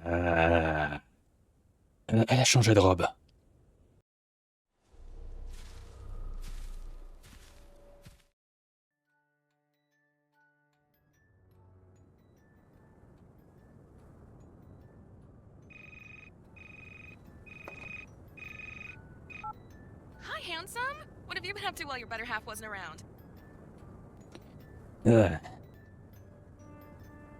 Euh, elle a changé de robe. Hi, handsome! What have you been up to while your better half wasn't around? Euh,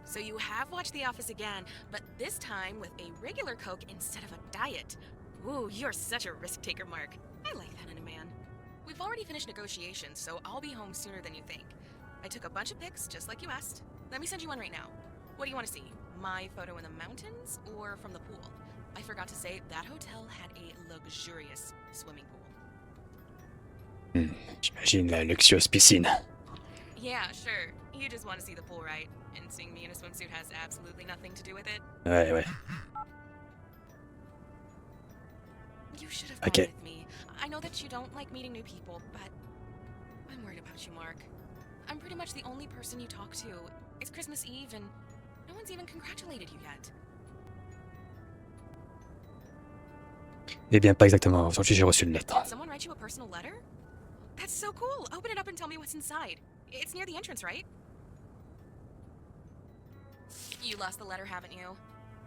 So you have watched The Office again, but this time with a regular Coke instead of a diet. Ooh, you're such a risk-taker, Mark. I like that in a man. We've already finished negotiations, so I'll be home sooner than you think. I took a bunch of pics, just like you asked. Let me send you one right now. What do you want to see? My photo in the mountains or from the pool? I forgot to say, that hotel had a luxurious swimming pool. J'imagine la luxueuse piscine. Yeah, sure. You just want to see the pool, right? And seeing me in a swimsuit has absolutely nothing to do with it. Ouais, ouais. You should have gone Ok. with me. I know that you don't like meeting new people, but I'm worried about you, Mark. I'm pretty much the only person you talk to. It's Christmas Eve and no one's even congratulated you yet. Eh bien, pas exactement. Aujourd'hui, j'ai reçu une lettre. Did someone write you a personal letter? That's so cool. Open it up and tell me what's inside. It's near the entrance, right? You lost the letter, haven't you?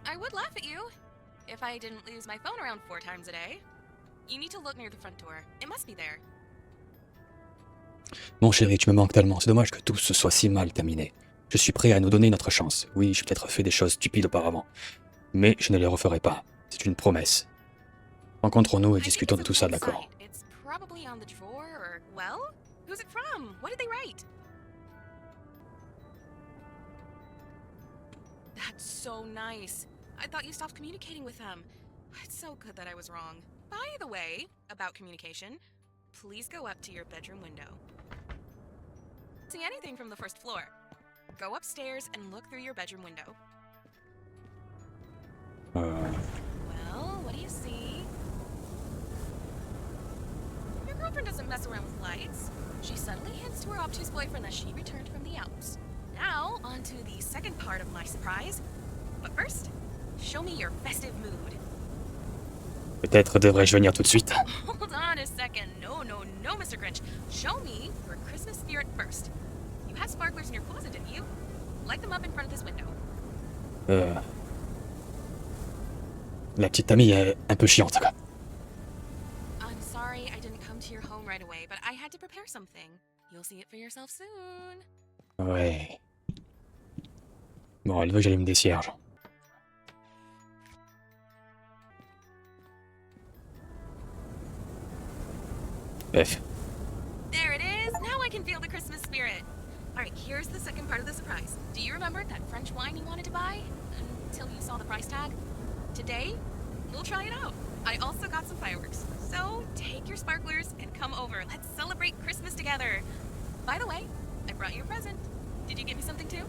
I would laugh at you if I didn't lose my phone around 4 times a day. You need to look near the front door. It must be there. Mon chéri, tu me manques tellement. C'est dommage que tout se soit si mal terminé. Je suis prêt à nous donner notre chance. Oui, j'ai peut-être fait des choses stupides auparavant. Mais je ne les referai pas. C'est une promesse. Rencontrons-nous et I think discutons it's de tout ça, inside. d'accord? It's probably on the drawer or, well, who's it from? What did they write? That's so nice. I thought you stopped communicating with them. It's so good that I was wrong. By the way, about communication, please go up to your bedroom window. See anything from the first floor. Go upstairs and look through your bedroom window. Well, what do you see? Your girlfriend doesn't mess around with lights. She suddenly hints to her obtuse boyfriend that she returned from the Alps. Now, on to the second part of my surprise. But first, show me your festive mood. Peut-être devrais-je venir tout de suite. Hold on a second. No, Mr. Grinch. Show me your Christmas spirit first. You had sparklers in your closet, didn't you? Light them up in front of this window. La petite amie est un peu chiante, quoi. I'm sorry I didn't come to your home right away, but I had to prepare something. You'll see it for yourself soon. Ouais. Bon, elle veut que j'allume des cierges. Bref. There it is. Now I can feel the Christmas spirit. All right, here's the second part of the surprise. Do you remember that French wine you wanted to buy until you saw the price tag? Today, we'll try it out. I also got some fireworks. So take your sparklers and come over. Let's celebrate Christmas together. By the way, I brought you a present. Did you get me something too?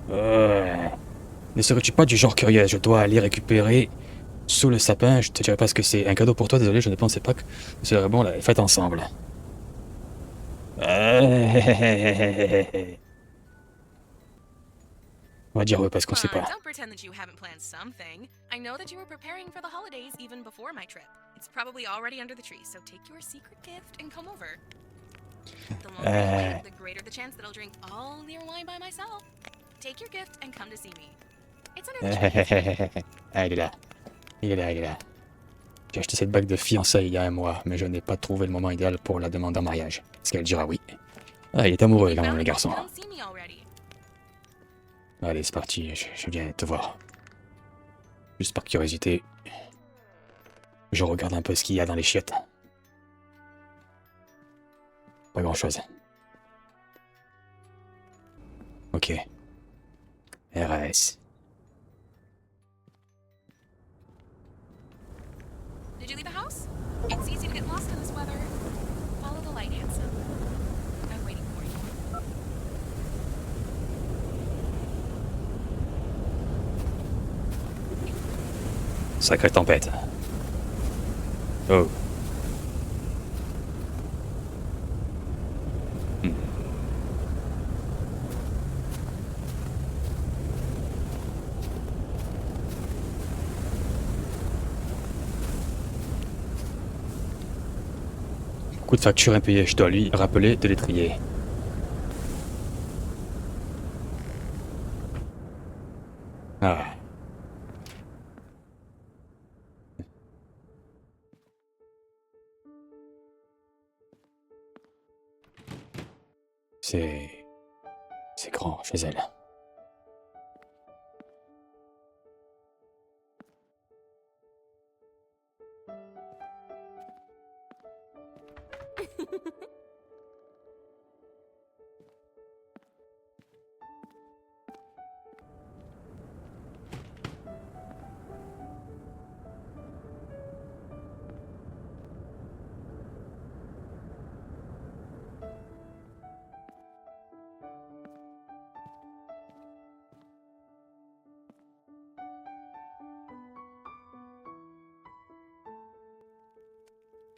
Ne serais-tu pas du genre curieux? Je dois aller récupérer sous le sapin. Je te dirai pas ce que c'est. Un cadeau pour toi, désolé, je ne pensais pas que ce serait bon la fête ensemble. On va dire ouais parce qu'on sait pas. Don't pretend that you haven't planned something. I know that you were preparing for the holidays even before my trip. It's probably already under the tree, so take your secret gift and come over. The longer I wait, the greater the chance that I'll drink all your wine by myself. Take your gift and come to see me. It's under the tree. Ah, il est là. Il est là, il est là. J'ai acheté cette bague de fiançailles il y a un mois, mais je n'ai pas trouvé le moment idéal pour la demande en mariage. Est-ce qu'elle dira oui? Ah, il est amoureux quand même, le garçon. Come see me already. Allez, c'est parti, je viens te voir. Juste par curiosité. Je regarde un peu ce qu'il y a dans les chiottes. Pas grand-chose. Ok. RAS. Did you leave the house? It's easy to get lost in this weather. Follow the light, handsome. I'm waiting for you. Sacrée tempête. Oh. Beaucoup de factures impayées, je dois lui rappeler de les trier. Ah. C'est... C'est grand chez elle.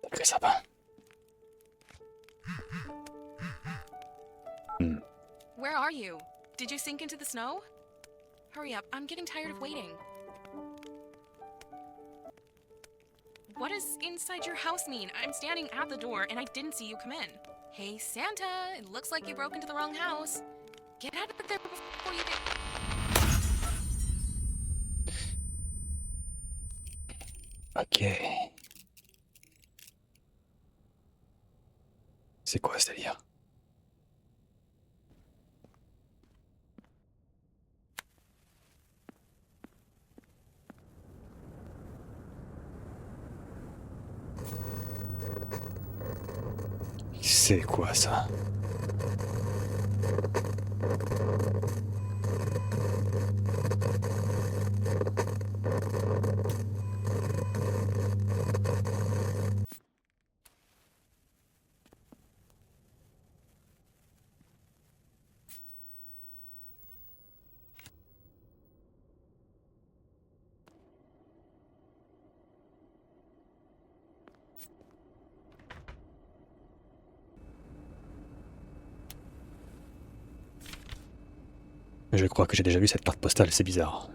Sacré sapin. Where are you? Did you sink into the snow? Hurry up, I'm getting tired of waiting. What does inside your house mean? I'm standing at the door and I didn't see you come in. Hey, Santa, it looks like you broke into the wrong house. Get out of there before you get... Ok. C'est quoi ce délire? C'est quoi ça? Je crois que j'ai déjà vu cette carte postale, c'est bizarre.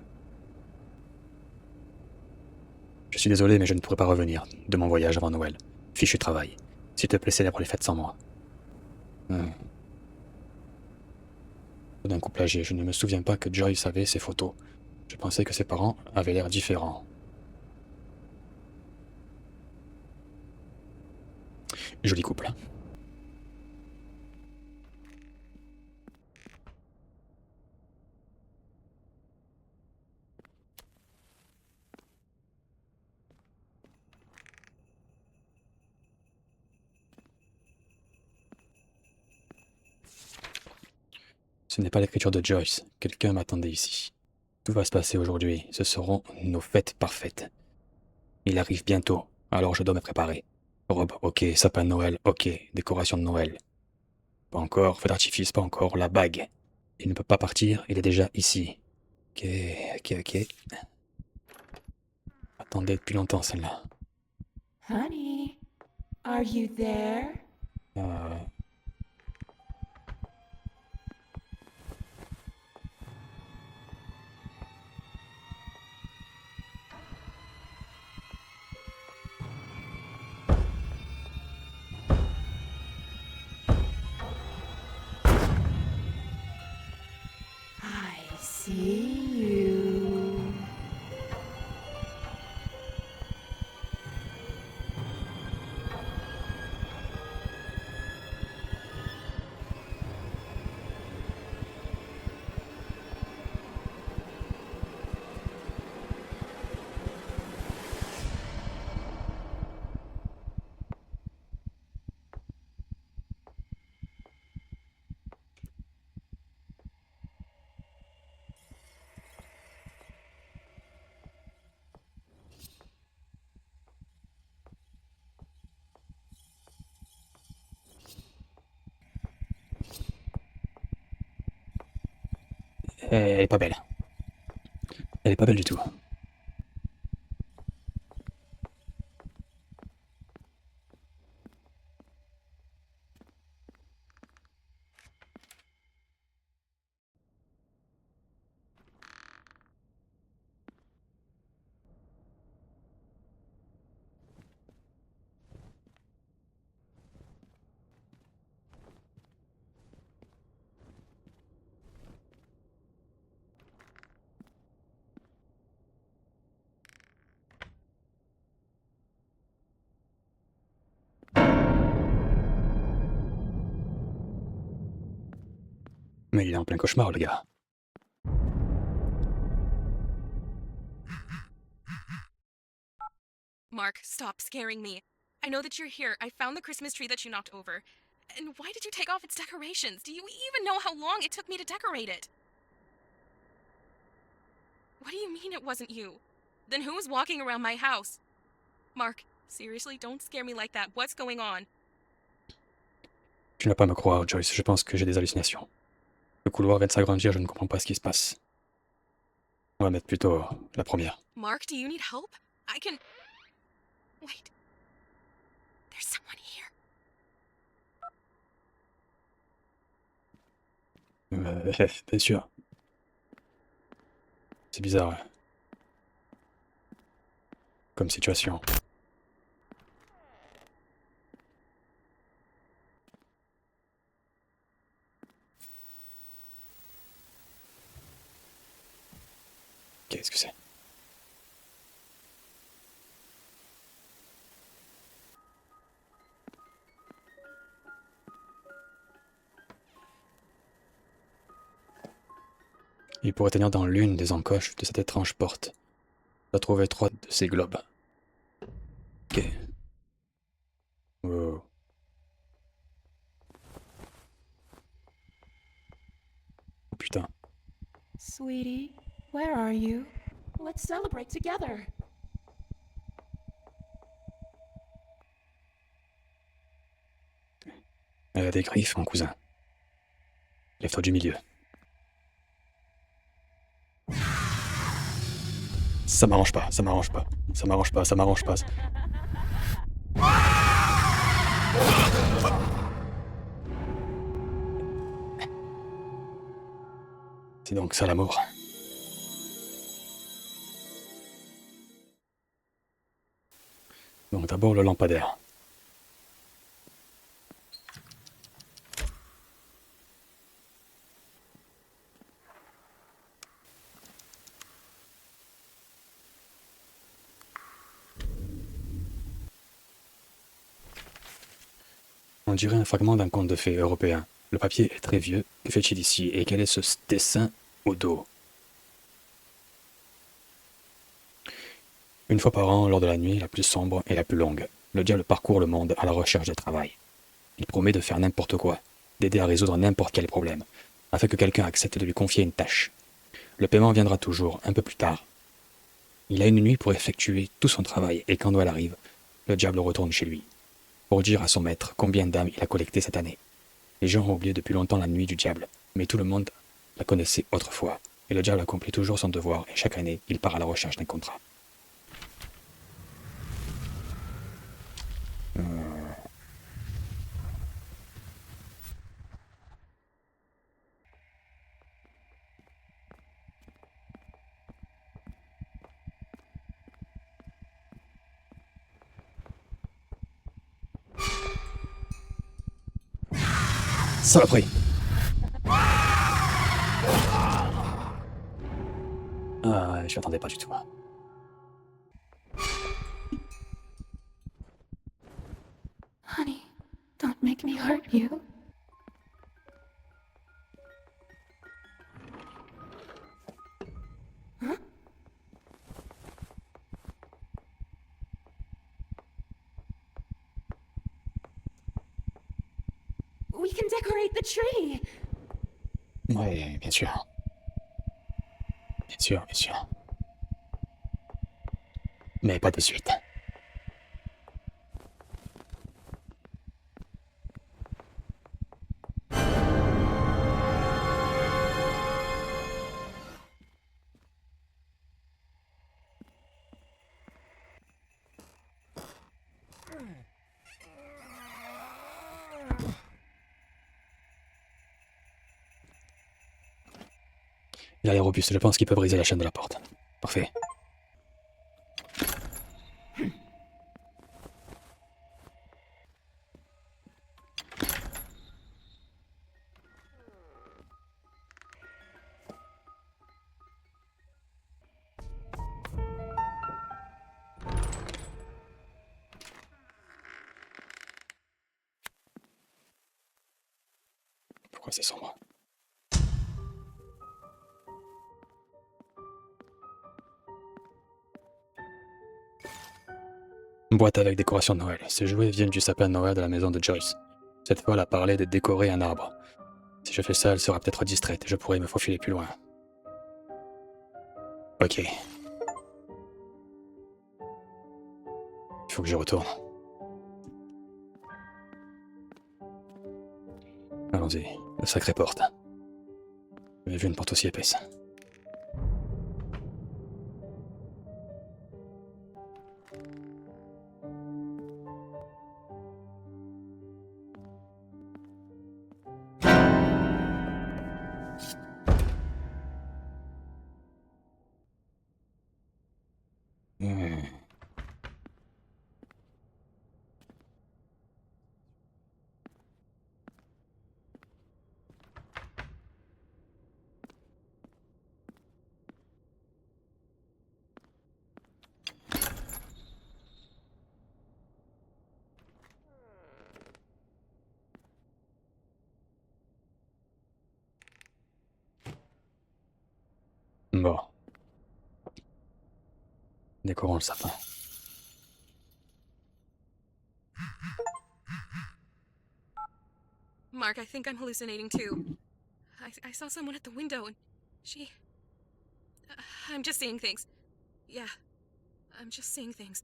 Je suis désolé, mais je ne pourrai pas revenir de mon voyage avant Noël. Fichu travail. S'il te plaît, célèbre les fêtes sans moi. D'un couple âgé, je ne me souviens pas que Joyce avait ces photos. Je pensais que ses parents avaient l'air différents. Joli couple. Ce n'est pas l'écriture de Joyce. Quelqu'un m'attendait ici. Tout va se passer aujourd'hui. Ce seront nos fêtes parfaites. Il arrive bientôt, alors je dois me préparer. Robe, ok. Sapin de Noël, ok. Décoration de Noël. Pas encore. Feu d'artifice, pas encore. La bague. Il ne peut pas partir, il est déjà ici. Ok. Attendez depuis longtemps celle-là. Honey, are you there? Euh, I see you. Elle est pas belle. Elle est pas belle du tout. Mais il est en plein cauchemar, le gars. Mark, stop scaring me. I know that you're here. I found the Christmas tree that you knocked over. And why did you take off its decorations? Do you even know how long it took me to decorate it? What do you mean it wasn't you? Then who was walking around my house? Mark, seriously, don't scare me like that. What's going on? Tu n'as pas à me croire, Joyce, je pense que j'ai des hallucinations. Le couloir vient de s'agrandir, je ne comprends pas ce qui se passe. On va mettre plutôt la première. Mark, do you need help? I can... Wait. There's someone here. Bien sûr. C'est bizarre. Comme situation. Qu'est-ce que c'est? Il pourrait tenir dans l'une des encoches de cette étrange porte. Je trouver 3 de ces globes. Ok. Oh. Oh putain. Sweetie, where are you? Let's celebrate together. Elle a des griffes, mon cousin. Lève-toi du milieu. Ça m'arrange pas, ça m'arrange pas. Ça m'arrange pas, ça m'arrange pas. C'est donc ça l'amour. Donc d'abord le lampadaire. On dirait un fragment d'un conte de fées européen. Le papier est très vieux. Que fait-il ici? Et quel est ce dessin au dos? Une fois par an, lors de la nuit la plus sombre et la plus longue, le diable parcourt le monde à la recherche de travail. Il promet de faire n'importe quoi, d'aider à résoudre n'importe quel problème, afin que quelqu'un accepte de lui confier une tâche. Le paiement viendra toujours, un peu plus tard. Il a une nuit pour effectuer tout son travail, et quand Noël arrive, le diable retourne chez lui, pour dire à son maître combien d'âmes il a collectées cette année. Les gens ont oublié depuis longtemps la nuit du diable, mais tout le monde la connaissait autrefois, et le diable accomplit toujours son devoir, et chaque année, il part à la recherche d'un contrat. Saloperie! Ah, je m'attendais pas du tout. Honey, don't make me hurt you. Huh? We can decorate the tree. Oui, bien sûr. Bien sûr, bien sûr. Mais pas de suite. Il a l'air robuste, je pense qu'il peut briser la chaîne de la porte. Parfait. Pourquoi c'est sombre? Boîte avec décoration de Noël. Ces jouets viennent du sapin de Noël de la maison de Joyce. Cette fois, elle a parlé de décorer un arbre. Si je fais ça, elle sera peut-être distraite et je pourrai me faufiler plus loin. Ok. Il faut que j'y retourne. Allons-y. La sacrée porte. J'avais vu une porte aussi épaisse. Bon. Décorons le sapin. Mark, I think I'm hallucinating too. I saw someone at the window and she. I'm just seeing things. Yeah, I'm just seeing things.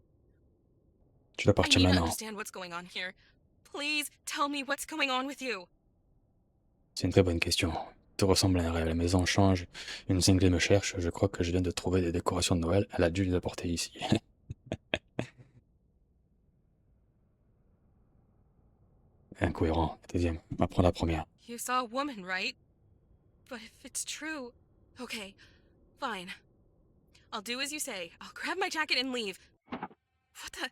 Tu dois I partir need to maintenant. understand what's going on here. Please tell me what's going on with you. C'est une très bonne question. Tout ressemble à un rêve. La maison change. Une cinglée me cherche. Je crois que je viens de trouver des décorations de Noël. Elle a dû les apporter ici. Incohérent. Deuxième. On va prendre la première. You saw a woman, right? But if it's true. Okay, fine. I'll do as you say. I'll grab my jacket and leave. What the?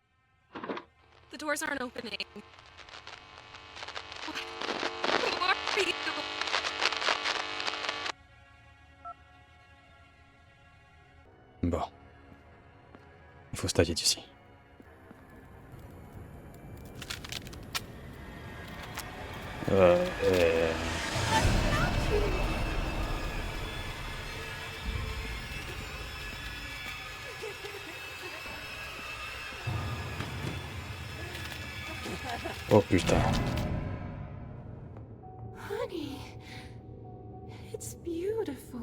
The doors aren't opening. What? Who are you? Bon. Il faut se tailler d'ici. Oh putain. Honey, it's beautiful.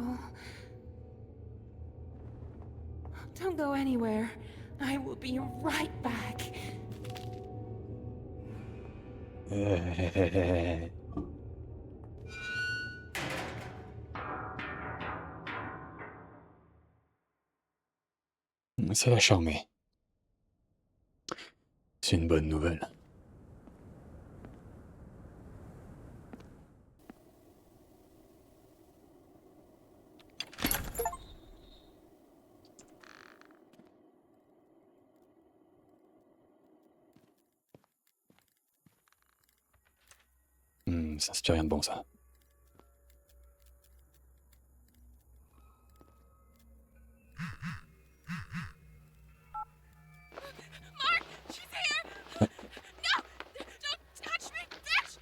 Don't go anywhere. I will be right back. Ça va charmer. C'est une bonne nouvelle. Ça inspire rien de bon, ça. Mark, she's here! No! Don't touch me, bitch!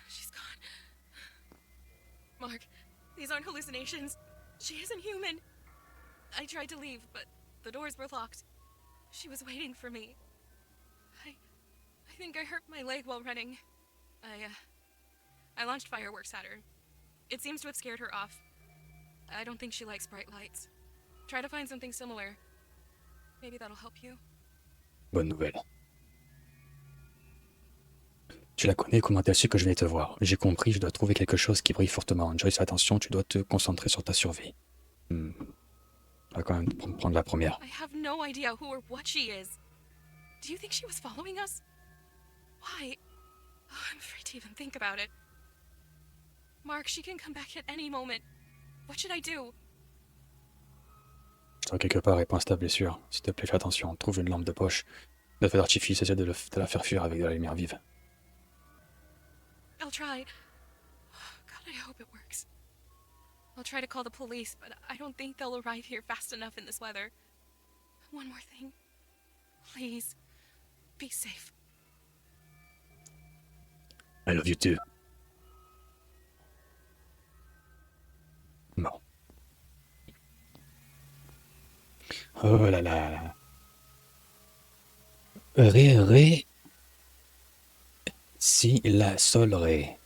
She's gone. Mark, these aren't hallucinations. She isn't human. I tried to leave, but the doors were locked. She was waiting for me. I think I hurt my leg while running. I launched fireworks at her. It seems to have scared her off. I don't think she likes bright lights. Try to find something similar. Maybe that'll help you. Bonne nouvelle. Tu la connais, comment t'as su que je venais te voir? J'ai compris, je dois trouver quelque chose qui brille fortement. Joyce, fais attention, tu dois te concentrer sur ta survie. On va quand même prendre la première. I have no idea who or what she is. Do you think she was following us? Why? Oh, I'm afraid to even think about it. Mark, she can come back at any moment. What should I do? Je dois quelque part et pense ta blessure. S'il te plaît, fais attention. Trouve une lampe de poche. De feu d'artifice, essaie de la faire fuir avec de la lumière vive. I'll try. God, I hope it works. I'll try to call the police, but I don't think they'll arrive here fast enough in this weather. One more thing. Please, be safe. I love you too. Oh là là. Ré, si, la, sol, ré.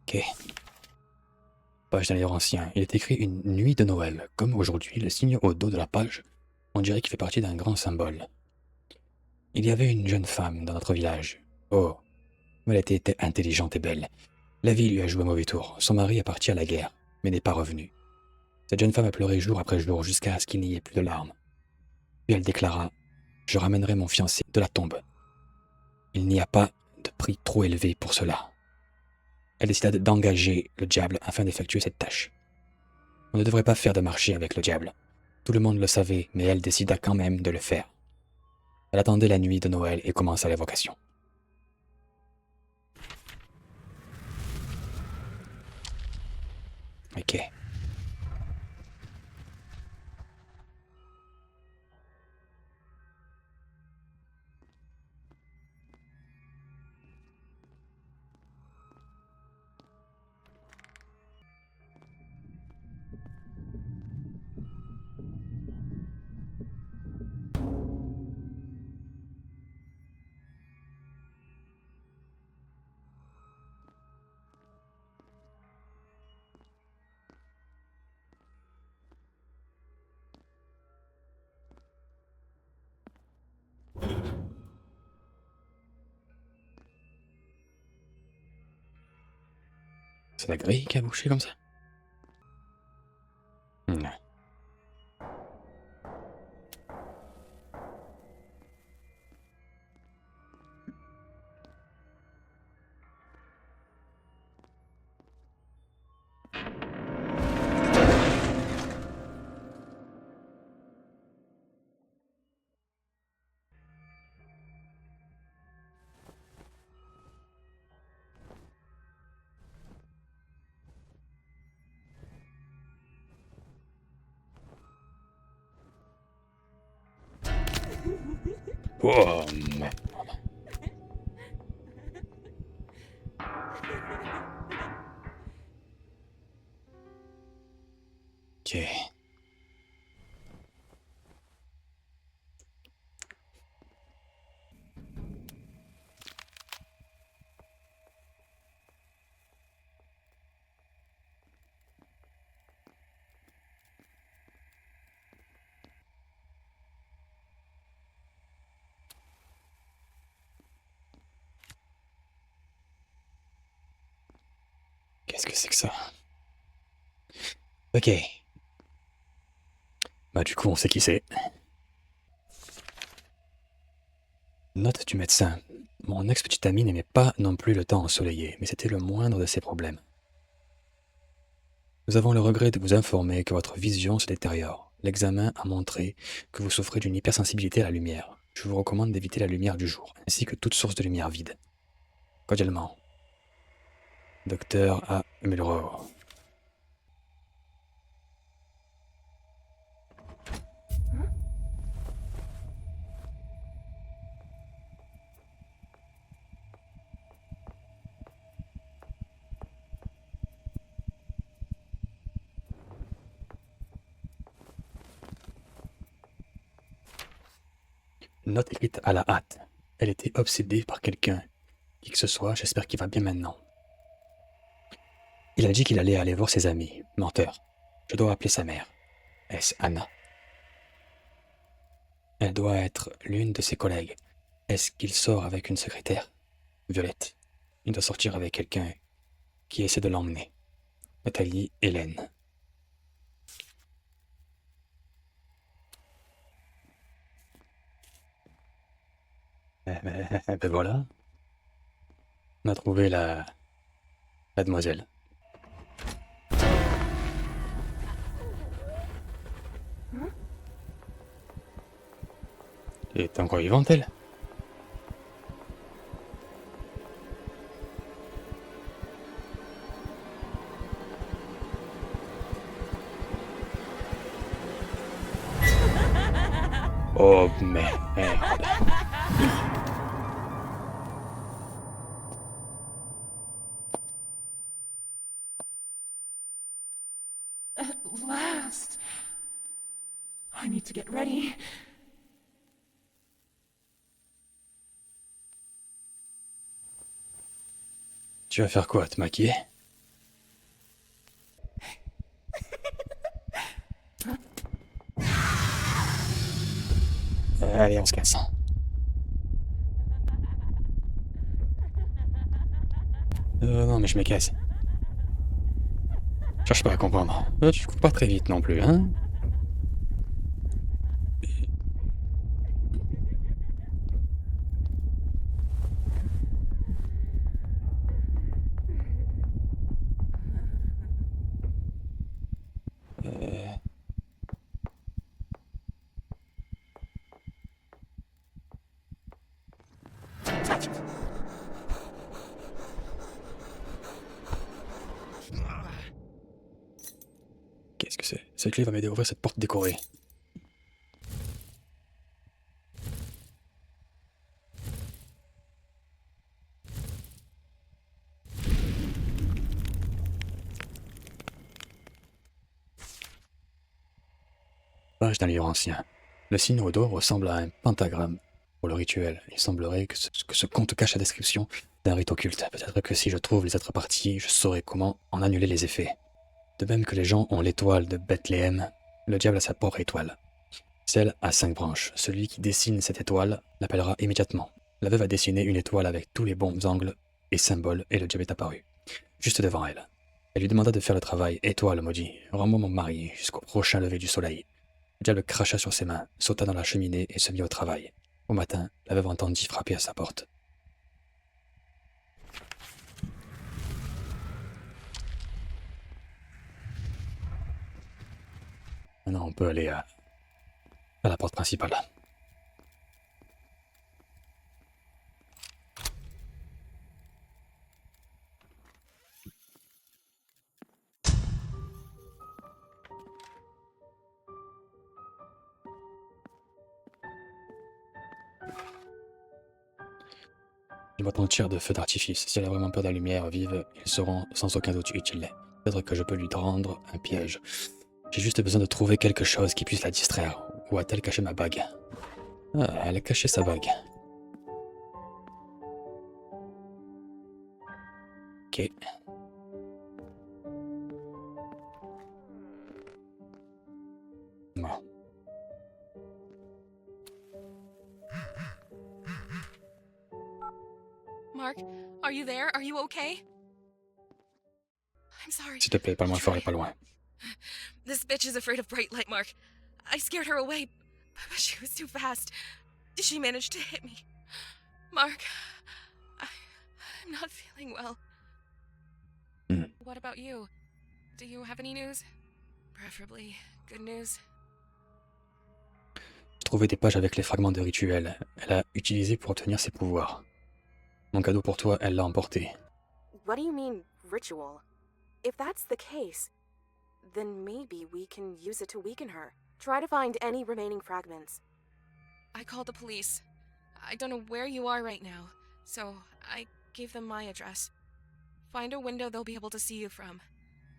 Ok. Page d'un livre ancien. Il est écrit une nuit de Noël. Comme aujourd'hui, le signe au dos de la page, on dirait qu'il fait partie d'un grand symbole. Il y avait une jeune femme dans notre village. Oh, elle était intelligente et belle. La vie lui a joué un mauvais tour. Son mari est parti à la guerre, mais n'est pas revenu. Cette jeune femme a pleuré jour après jour jusqu'à ce qu'il n'y ait plus de larmes. Puis elle déclara: Je ramènerai mon fiancé de la tombe. Il n'y a pas de prix trop élevé pour cela. Elle décida d'engager le diable afin d'effectuer cette tâche. On ne devrait pas faire de marché avec le diable. Tout le monde le savait, mais elle décida quand même de le faire. Elle attendait la nuit de Noël et commença l'évocation. Ok. C'est la grille qui a bouché comme ça? Non. Oh, merde. Ok. Qu'est-ce que c'est que ça? Ok. Bah du coup, on sait qui c'est. Note du médecin. Mon ex-petite amie n'aimait pas non plus le temps ensoleillé, mais c'était le moindre de ses problèmes. Nous avons le regret de vous informer que votre vision se détériore. L'examen a montré que vous souffrez d'une hypersensibilité à la lumière. Je vous recommande d'éviter la lumière du jour, ainsi que toute source de lumière vide. Cordialement. Docteur A. Mulrow. Note écrite à la hâte. Elle était obsédée par quelqu'un. Qui que ce soit, j'espère qu'il va bien maintenant. Il a dit qu'il allait aller voir ses amis. Menteur. Je dois appeler sa mère. Est-ce Anna? Elle doit être l'une de ses collègues. Est-ce qu'il sort avec une secrétaire? Violette. Il doit sortir avec quelqu'un qui essaie de l'emmener. Nathalie, Hélène. Ben voilà. On a trouvé la demoiselle. Et t'es encore vivante, elle? Oh merde. At last. I need to get ready. Tu vas faire quoi, te maquiller? Allez, on se casse. Non, mais je me casse. Cherche pas à comprendre. Tu cours pas très vite non plus, hein? Qu'est-ce que c'est? Cette clé va m'aider à ouvrir cette porte décorée. Page d'un livre ancien. Le signe au dos ressemble à un pentagramme. Pour le rituel, il semblerait que ce conte cache la description d'un rite occulte. Peut-être que si je trouve les autres parties, je saurai comment en annuler les effets. De même que les gens ont l'étoile de Bethléem, le diable a sa propre étoile. Celle à 5 branches. Celui qui dessine cette étoile l'appellera immédiatement. La veuve a dessiné une étoile avec tous les bons angles et symboles et le diable est apparu, juste devant elle. Elle lui demanda de faire le travail. Étoile, maudit, rends-moi mon mari jusqu'au prochain lever du soleil. Le diable cracha sur ses mains, sauta dans la cheminée et se mit au travail. Au matin, la veuve entendit frapper à sa porte. Maintenant, on peut aller à la porte principale. Ils m'attendent tir de feu d'artifice. Si elle a vraiment peur de la lumière vive, ils seront sans aucun doute utiles. Peut-être que je peux lui rendre un piège. J'ai juste besoin de trouver quelque chose qui puisse la distraire. Où a-t-elle caché ma bague? Ah, elle a caché sa bague. Ok. Bon. Mark, are you there? Are you okay? I'm sorry. S'il te plaît, pas moins fort et pas loin. This bitch is afraid of bright light, Mark. I scared her away, but she was too fast. She managed to hit me. Mark, I'm not feeling well. What about you? Do you have any news? Preferably good news. J'ai trouvé des pages avec les fragments de rituel. Elle a utilisé pour obtenir ses pouvoirs. Mon cadeau pour toi, elle l'a emporté. What do you mean, ritual? If that's the case, then maybe we can use it to weaken her. Try to find any remaining fragments. I called the police. I don't know where you are right now, so I gave them my address. Find a window they'll be able to see you from.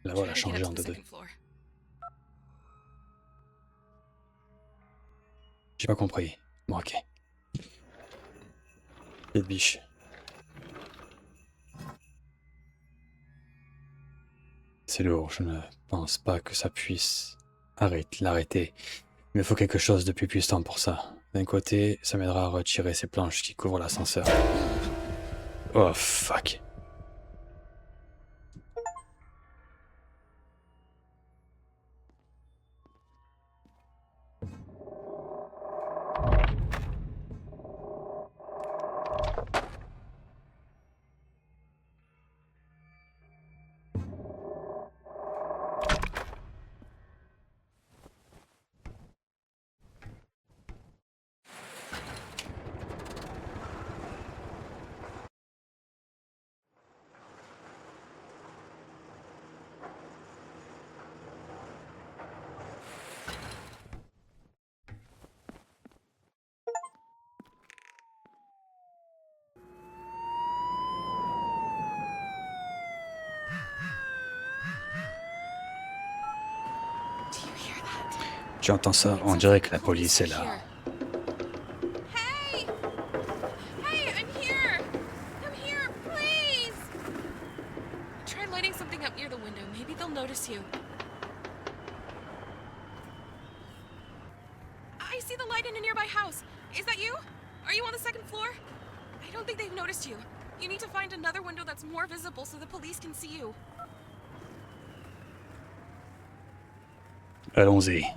La Try voilà to get changée up en to the deux. second floor. J'ai pas compris. Bon, ok. Petite biche. C'est lourd, je ne pense pas que ça puisse l'arrêter. Il me faut quelque chose de plus puissant pour ça. D'un côté, ça m'aidera à retirer ces planches qui couvrent l'ascenseur. Oh fuck. Tu entends ça? On dirait que la police est là. Hey! Hey, I'm here! I'm here, please! Try lighting something up near the window. Maybe they'll notice you. I see the light in a nearby house. Is that you? Are you on the second floor? I don't think they've noticed you. You need to find another window that's more visible so the police can see you. Allons-y.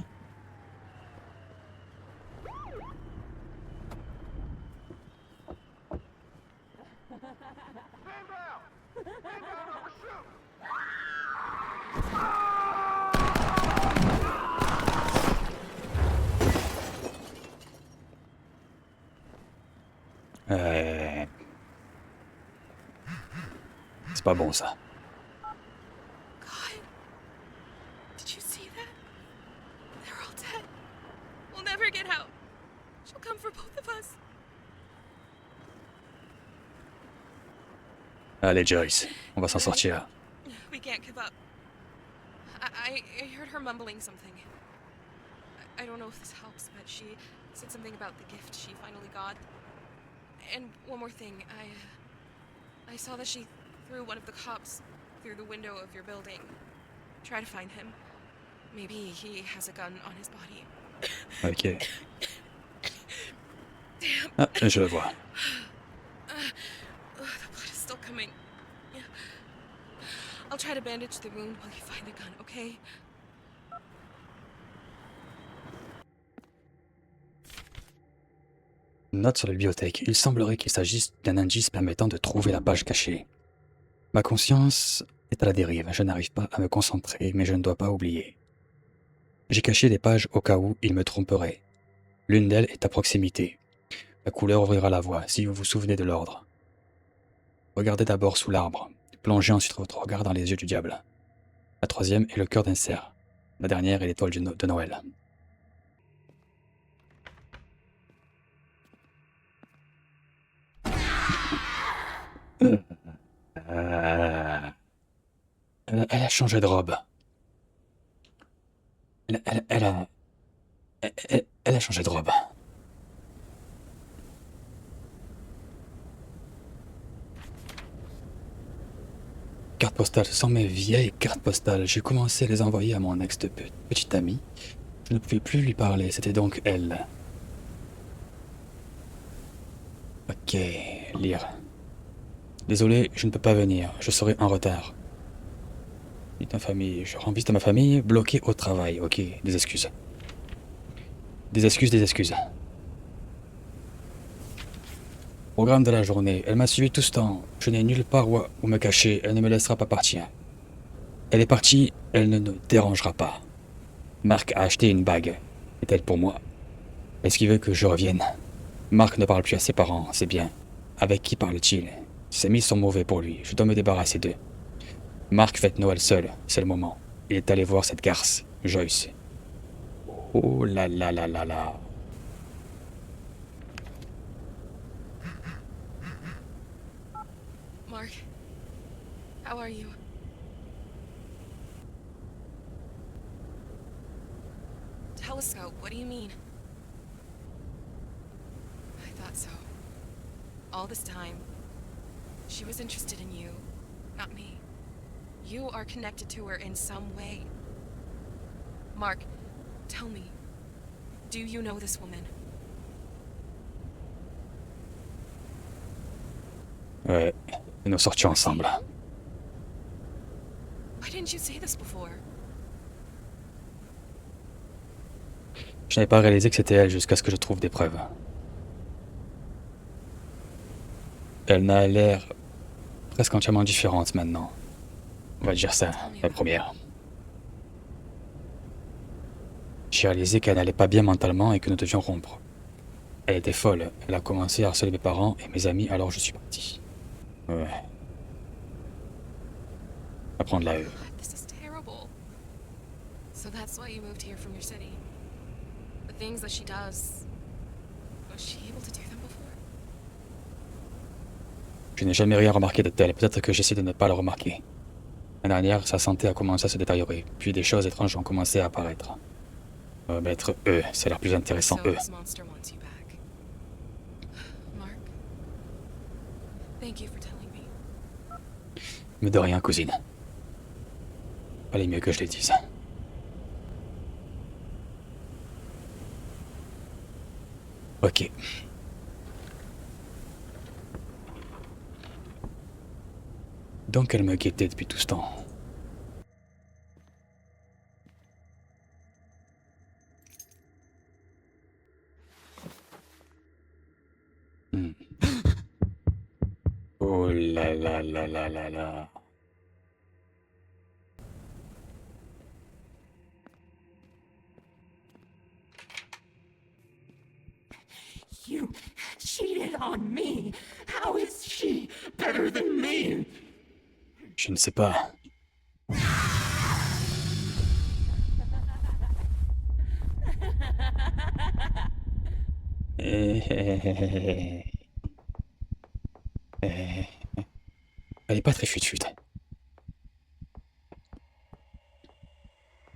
C'est pas bon ça. God. Did you see that? They're all dead. We'll never get out. She'll come for both of us. Allez Joyce, on va s'en sortir. We can't give up. I heard her mumbling something. I don't know if this helps, but she said something about the gift she finally got. And one more thing, I saw that she threw one of the cops through the window of your building. Try to find him. Maybe he has a gun on his body. Ok. Ah, je le vois. The blood is still coming. I'll try to bandage the wound while you find the gun, okay? Note sur la bibliothèque. Il semblerait qu'il s'agisse d'un indice permettant de trouver la page cachée. Ma conscience est à la dérive. Je n'arrive pas à me concentrer, mais je ne dois pas oublier. J'ai caché des pages au cas où il me tromperait. L'une d'elles est à proximité. La couleur ouvrira la voie, si vous vous souvenez de l'ordre. Regardez d'abord sous l'arbre. Plongez ensuite votre regard dans les yeux du diable. La troisième est le cœur d'un cerf. La dernière est l'étoile de Noël. Elle a changé de robe. Elle a changé de robe. Carte postale, ce sont mes vieilles cartes postales. J'ai commencé à les envoyer à mon ex de petite amie. Je ne pouvais plus lui parler, c'était donc elle. Ok, lire. Désolé, je ne peux pas venir, je serai en retard. Dites à famille, je rends visite à ma famille, bloqué au travail. Ok, des excuses. Des excuses. Programme de la journée. Elle m'a suivi tout ce temps. Je n'ai nulle part où me cacher. Elle ne me laissera pas partir. Elle est partie, elle ne nous dérangera pas. Marc a acheté une bague. Est-elle pour moi? Est-ce qu'il veut que je revienne? Marc ne parle plus à ses parents, c'est bien. Avec qui parle-t-il? Ses amis sont mauvais pour lui. Je dois me débarrasser d'eux. Marc fête Noël seul. C'est le moment. Il est allé voir cette garce, Joyce. Oh là là là là là. Mark, how are you? Telescope, what do you mean? I thought so. All this time, she was interested in you, not me. You are connected to her in some way. Mark, tell me, do you know this woman? Ouais, nous sortions ensemble. Why didn't you say this before? Je n'avais pas réalisé que c'était elle jusqu'à ce que je trouve des preuves. Elle n'a l'air presque entièrement différente maintenant. On va dire ça, la première. J'ai réalisé qu'elle n'allait pas bien mentalement et que nous devions rompre. Elle était folle. Elle a commencé à harceler mes parents et mes amis, alors je suis parti. Ouais. Apprendre la God, this is terrible. So that's why you moved here from your city. The things that she does, was she able to do them before? Je n'ai jamais rien remarqué de tel. Peut-être que j'essaie de ne pas le remarquer. L'année dernière, sa santé a commencé à se détériorer, puis des choses étranges ont commencé à apparaître. On va mettre E, ça a l'air plus intéressant, So E. this monster wants you back. Mark, thank you for telling me. Mais de rien, cousine. Fallait mieux que je les dise. Ok. Donc elle me guettait depuis tout ce temps. Hmm. Oh là là là là là là. You cheated on me. How is she better than me? Je ne sais pas. Elle est pas très fut-fut.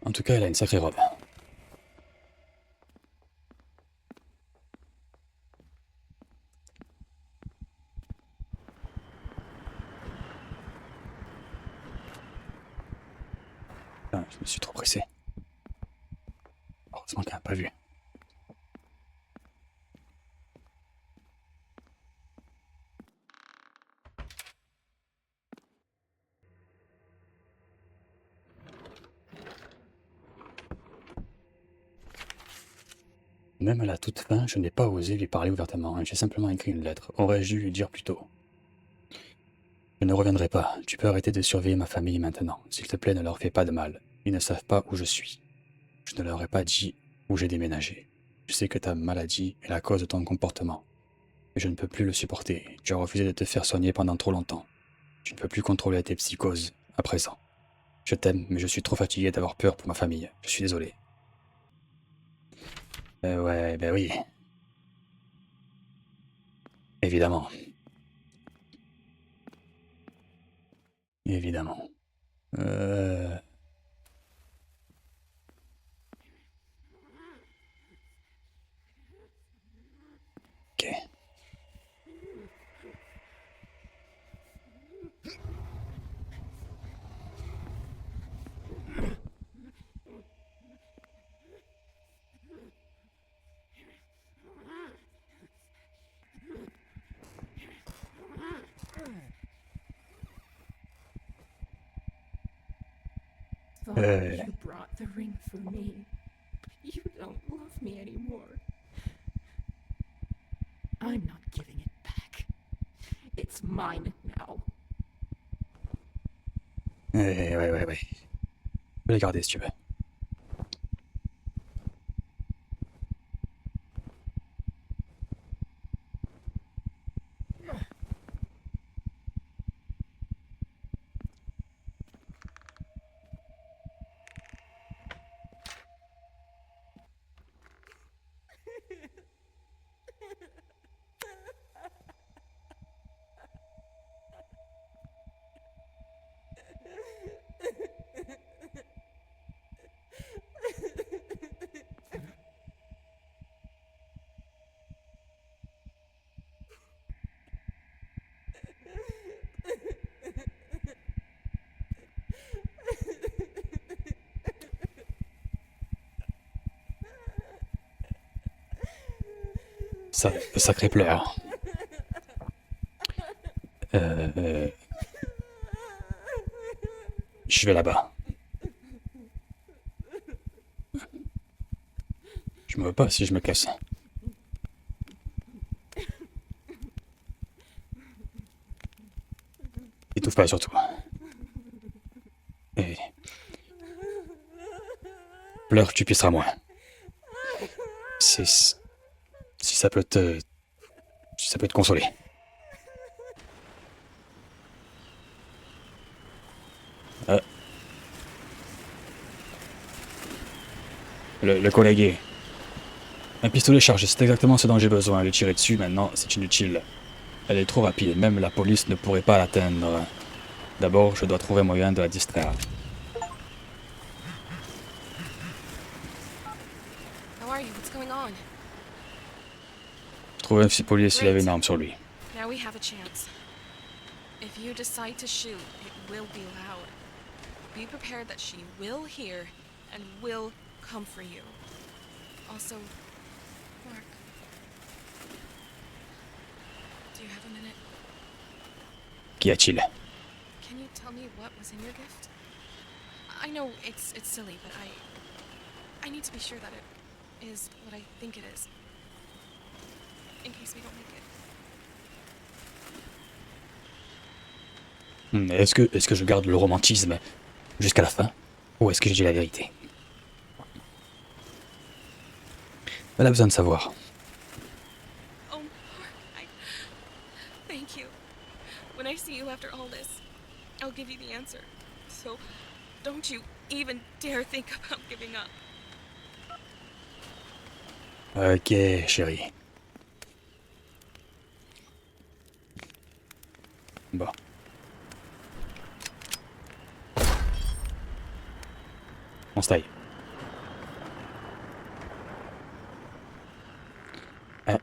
En tout cas, elle a une sacrée robe. Ah, je me suis trop pressé. Heureusement qu'elle n'a pas vu. Même à la toute fin, je n'ai pas osé lui parler ouvertement. J'ai simplement écrit une lettre. Aurais-je dû lui dire plus tôt. Je ne reviendrai pas. Tu peux arrêter de surveiller ma famille maintenant. S'il te plaît, ne leur fais pas de mal. Ils ne savent pas où je suis. Je ne leur ai pas dit où j'ai déménagé. Je sais que ta maladie est la cause de ton comportement. Mais je ne peux plus le supporter. Tu as refusé de te faire soigner pendant trop longtemps. Tu ne peux plus contrôler tes psychoses à présent. Je t'aime, mais je suis trop fatigué d'avoir peur pour ma famille. Je suis désolé. Ouais, ben oui. Évidemment. Évidemment. Euh... Ok. Thought you brought the ring for me. You don't love me anymore. I'm not giving it back. It's mine now. Ouais. Je peux les garder si tu veux. Ça, sacré pleur. Je vais là-bas. Je me veux pas si je me casse. Étouffe pas surtout. Et... pleure, tu pisseras moins. Si ça peut te... si ça peut te consoler. Le collègue est... Un pistolet chargé, c'est exactement ce dont j'ai besoin. Le tirer dessus, maintenant, c'est inutile. Elle est trop rapide, même la police ne pourrait pas l'atteindre. D'abord, je dois trouver moyen de la distraire. trouver un fusil pour lui s'il avait une arme sur lui. Now we have a chance. If you decide to shoot, it will be loud. Be prepared that she will hear and will come for you. Also, Mark, do you have a minute? Qu'y a-t-il? Can you tell me what was in your gift? I know it's silly, but I need to be sure that it is what I think it is. In case we don't make it. Est-ce que je garde le romantisme jusqu'à la fin? Ou est-ce que je dis la vérité? Elle a besoin de savoir. Oh, Mark, thank you. When I see you after all this, I'll give you the answer. So, don't you even dare think about giving up. Ok, chérie. Bon. On se taille. Ah,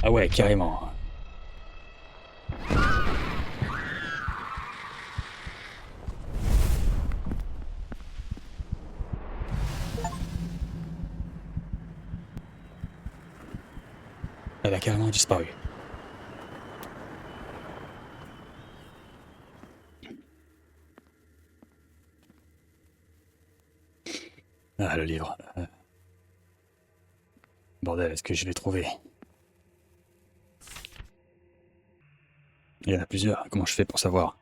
Ah ouais, carrément. Elle a carrément disparu. Ah, le livre. Bordel, est-ce que je l'ai trouvé? Il y en a plusieurs. Comment je fais pour savoir?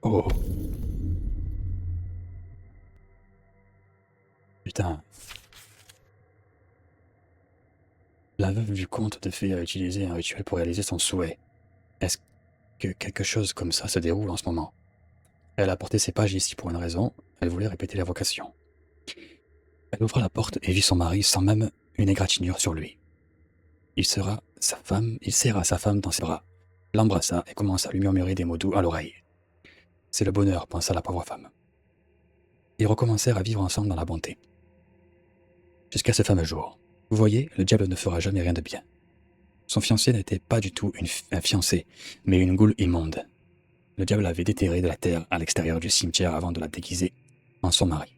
Oh. Putain. La veuve du comte de fée a utilisé un rituel pour réaliser son souhait. Est-ce que quelque chose comme ça se déroule en ce moment? Elle a porté ses pages ici pour une raison. Elle voulait répéter la vocation. Elle ouvra la porte et vit son mari sans même une égratignure sur lui. Il serra sa femme dans ses bras, l'embrassa et commença à lui murmurer des mots doux à l'oreille. C'est le bonheur, pensa la pauvre femme. Ils recommencèrent à vivre ensemble dans la bonté. Jusqu'à ce fameux jour. Vous voyez, le diable ne fera jamais rien de bien. Son fiancé n'était pas du tout un fiancé, mais une goule immonde. Le diable l'avait déterrée de la terre à l'extérieur du cimetière avant de la déguiser en son mari.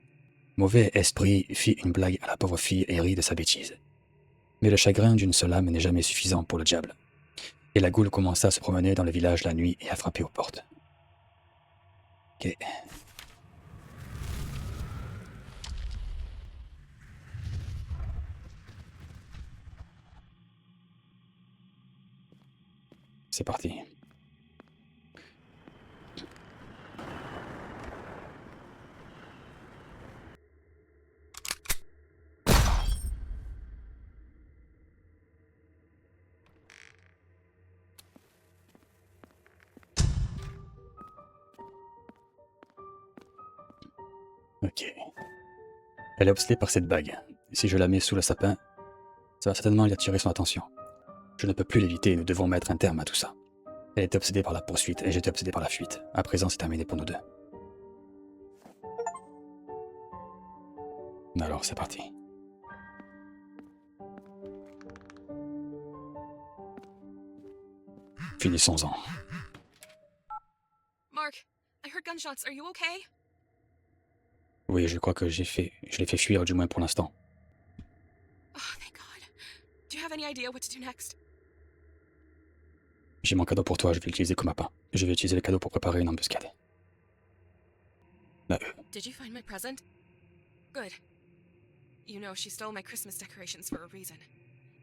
Mauvais esprit fit une blague à la pauvre fille et rit de sa bêtise. Mais le chagrin d'une seule âme n'est jamais suffisant pour le diable. Et la goule commença à se promener dans le village la nuit et à frapper aux portes. Ok. C'est parti. Ok. Elle est obsédée par cette bague. Si je la mets sous le sapin, ça va certainement y attirer son attention. Je ne peux plus l'éviter et nous devons mettre un terme à tout ça. Elle était obsédée par la poursuite et j'étais obsédé par la fuite. À présent, c'est terminé pour nous deux. Alors, c'est parti. Finissons-en. Mark, I heard gunshots. Are you okay? Oui, je crois que je l'ai fait fuir, du moins pour l'instant. Oh, thank God. Do you have any idea what to do next? J'ai mon cadeau pour toi, je vais l'utiliser comme appât. Je vais utiliser le cadeau pour préparer une embuscade. Là, Did you find my present? Good. You know, she stole my Christmas decorations for a reason.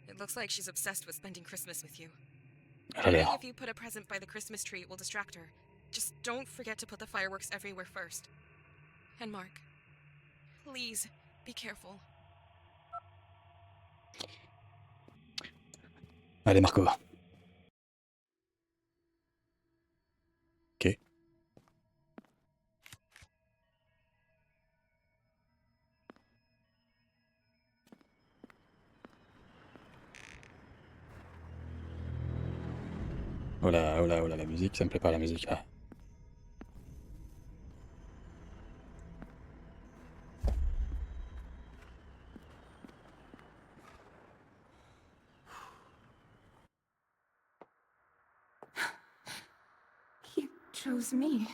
It looks like she's obsessed with spending Christmas with you. elle a l'air. If you put a present by the Christmas tree, it will distract her. Just don't forget to put the fireworks everywhere first. And Mark, please be careful. Allez, Marco. Ok. Oh là, oh là, oh là, la musique, ça me plaît pas la musique là. You chose me.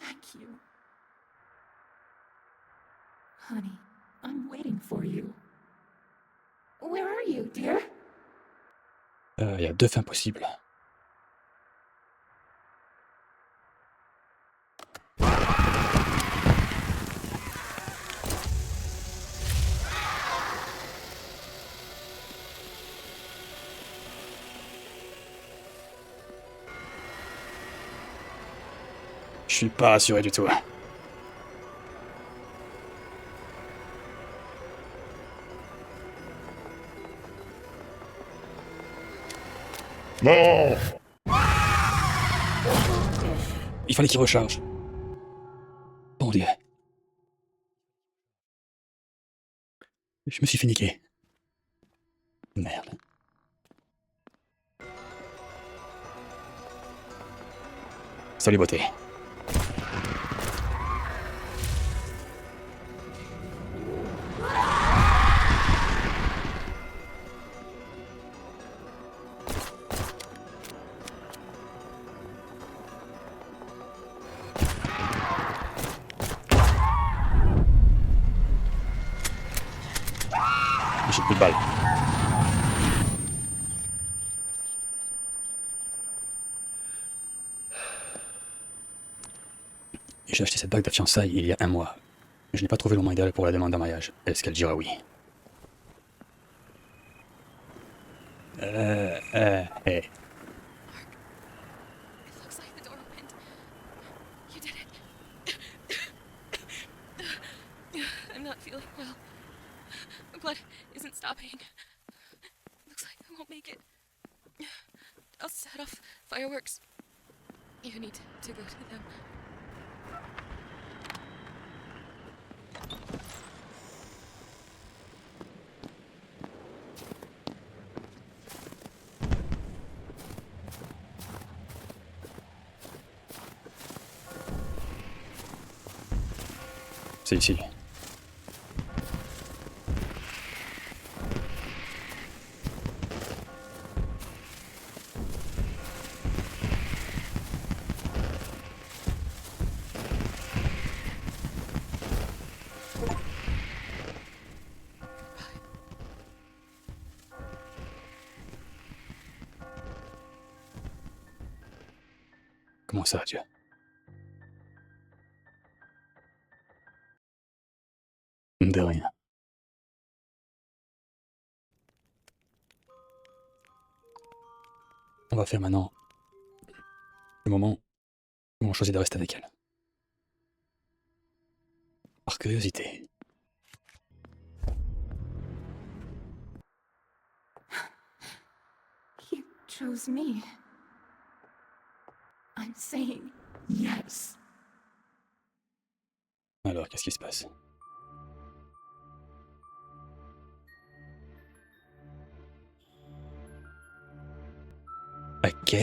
Thank you. Honey, I'm waiting for you. Where are you, dear? Il y a deux fins possibles. Je suis pas rassuré du tout. Non! Il fallait qu'il recharge. Bon Dieu. Je me suis fait niquer. Merde. Salut beauté. J'ai plus de balles. J'ai acheté cette bague de fiançailles il y a un mois. Je n'ai pas trouvé le moment idéal pour la demande en mariage. Est-ce qu'elle dira oui? Hey. It looks like the door opened. You did it. I'm not feeling well. My blood isn't stopping. Looks like I won't make it. I'll set off fireworks. You need to go to them. C'est ici. Comment ça, Dieu? De rien. On va faire maintenant le moment où on choisit de rester avec elle. Par curiosité. You chose me. I'm saying yes. Alors, qu'est-ce qui se passe? Ok.